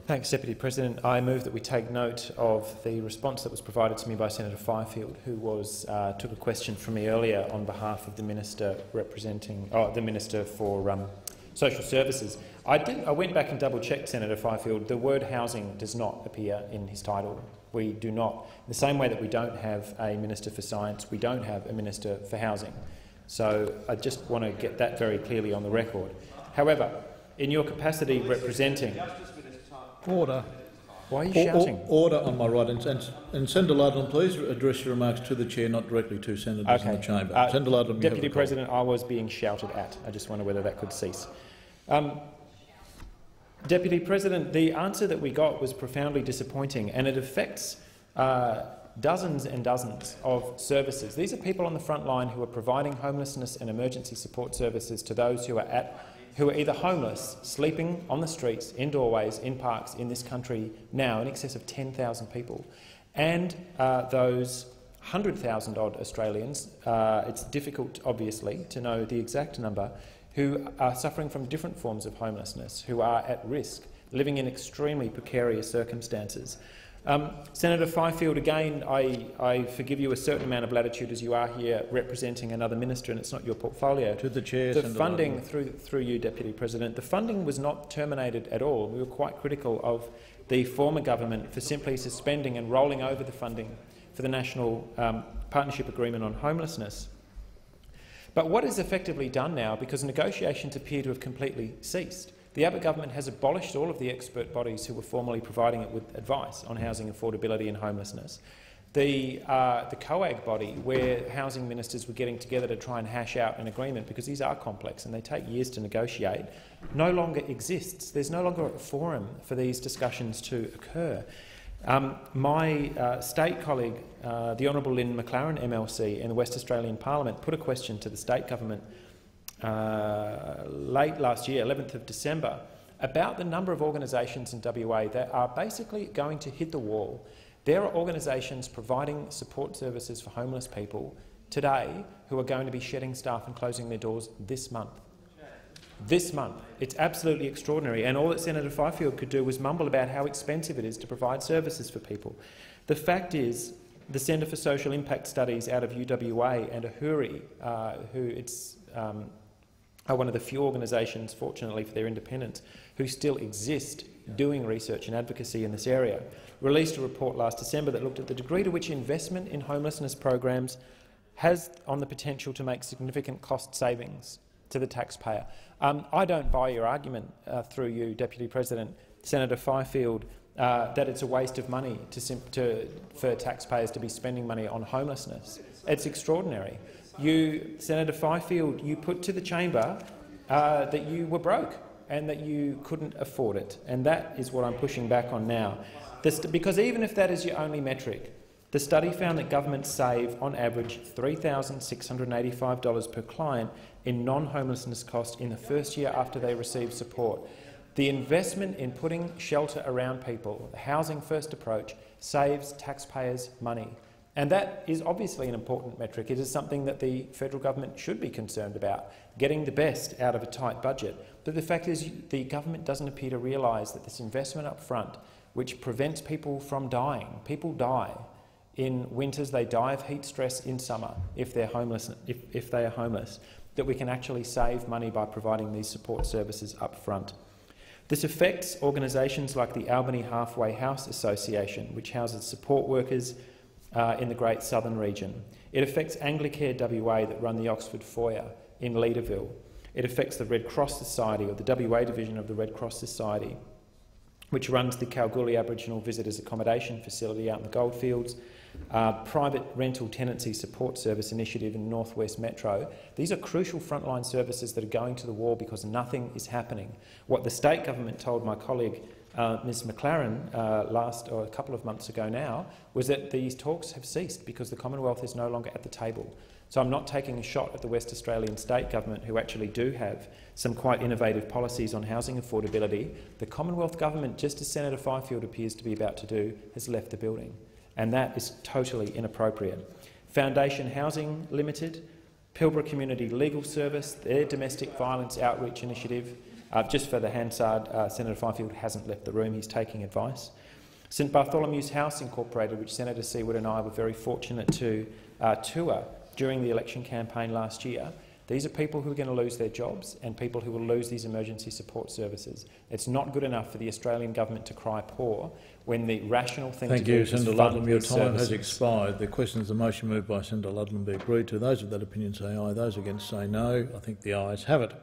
Thanks, Deputy President. I move that we take note of the response that was provided to me by Senator Fifield, who took a question from me earlier on behalf of the Minister representing the Minister for Social Services. I went back and double-checked, Senator Fifield. The word housing does not appear in his title. We do not. In the same way that we don't have a Minister for Science, we don't have a Minister for Housing. So I just want to get that very clearly on the record. However, in your capacity representing— Order. Why are you shouting? Order on my right. And Senator Ludlam, please address your remarks to the chair, not directly to senators in the chamber. Senator Ludlam, Deputy President, I was being shouted at. I just wonder whether that could cease. Deputy President, the answer that we got was profoundly disappointing, and it affects dozens and dozens of services. These are people on the front line who are providing homelessness and emergency support services to those who are either homeless, sleeping on the streets, in doorways, in parks in this country now, in excess of 10,000 people, and those 100,000-odd Australians, it's difficult, obviously, to know the exact number, who are suffering from different forms of homelessness, who are at risk, living in extremely precarious circumstances. Senator Fifield, again, I forgive you a certain amount of latitude as you are here representing another minister, and it's not your portfolio. To the chair, the funding, through you, Deputy President, the funding was not terminated at all. We were quite critical of the former government for simply suspending and rolling over the funding for the National Partnership Agreement on Homelessness. But what is effectively done now, because negotiations appear to have completely ceased, the Abbott government has abolished all of the expert bodies who were formerly providing it with advice on housing affordability and homelessness. The COAG body, where housing ministers were getting together to try and hash out an agreement, because these are complex and they take years to negotiate, no longer exists. There's no longer a forum for these discussions to occur. My state colleague, the Honourable Lynn McLaren MLC in the West Australian Parliament, put a question to the state government late last year, 11th of December, about the number of organisations in WA that are basically going to hit the wall. There are organisations providing support services for homeless people today who are going to be shedding staff and closing their doors this month. This month. It's absolutely extraordinary, and all that Senator Fifield could do was mumble about how expensive it is to provide services for people. The fact is, the Centre for Social Impact Studies out of UWA and Ahuri, are one of the few organisations, fortunately for their independence, who still exist doing research and advocacy in this area, released a report last December that looked at the degree to which investment in homelessness programs has on the potential to make significant cost savings to the taxpayer. I don't buy your argument, through you, Deputy President, Senator Fifield, that it's a waste of money for taxpayers to be spending money on homelessness. It's extraordinary. Senator Fifield, you put to the chamber that you were broke and that you couldn't afford it, and that is what I'm pushing back on now. Because even if that is your only metric, the study found that governments save, on average, $3,685 per client in non-homelessness costs in the first year after they receive support. The investment in putting shelter around people, the housing-first approach, saves taxpayers money. And that is obviously an important metric. It is something that the federal government should be concerned about, getting the best out of a tight budget. But the fact is the government doesn't appear to realise that this investment up front, which prevents people from dying, people die in winters, they die of heat stress in summer if they're homeless, if they are homeless, that we can actually save money by providing these support services up front. This affects organisations like the Albany Halfway House Association, which houses support workers in the Great Southern Region. It affects Anglicare WA that run the Oxford Foyer in Leederville. It affects the Red Cross Society, or the WA division of the Red Cross Society, which runs the Kalgoorlie Aboriginal Visitors Accommodation Facility out in the Goldfields, private rental tenancy support service initiative in North West Metro. These are crucial frontline services that are going to the wall because nothing is happening. What the state government told my colleague Ms McLaren a couple of months ago now was that these talks have ceased because the Commonwealth is no longer at the table. So I'm not taking a shot at the West Australian state government, who actually do have some quite innovative policies on housing affordability. The Commonwealth government, just as Senator Fifield appears to be about to do, has left the building, and that is totally inappropriate. Foundation Housing Limited, Pilbara Community Legal Service, their domestic violence outreach initiative, Just for the Hansard, Senator Fifield hasn't left the room. He's taking advice. St Bartholomew's House Incorporated, which Senator Seward and I were very fortunate to tour during the election campaign last year. These are people who are going to lose their jobs and people who will lose these emergency support services. It's not good enough for the Australian government to cry poor when the rational thing to do is fund these services. Thank you, Senator Ludlam. Your time has expired. The question is the motion moved by Senator Ludlam be agreed to. Those of that opinion say aye. Those against say no. I think the ayes have it.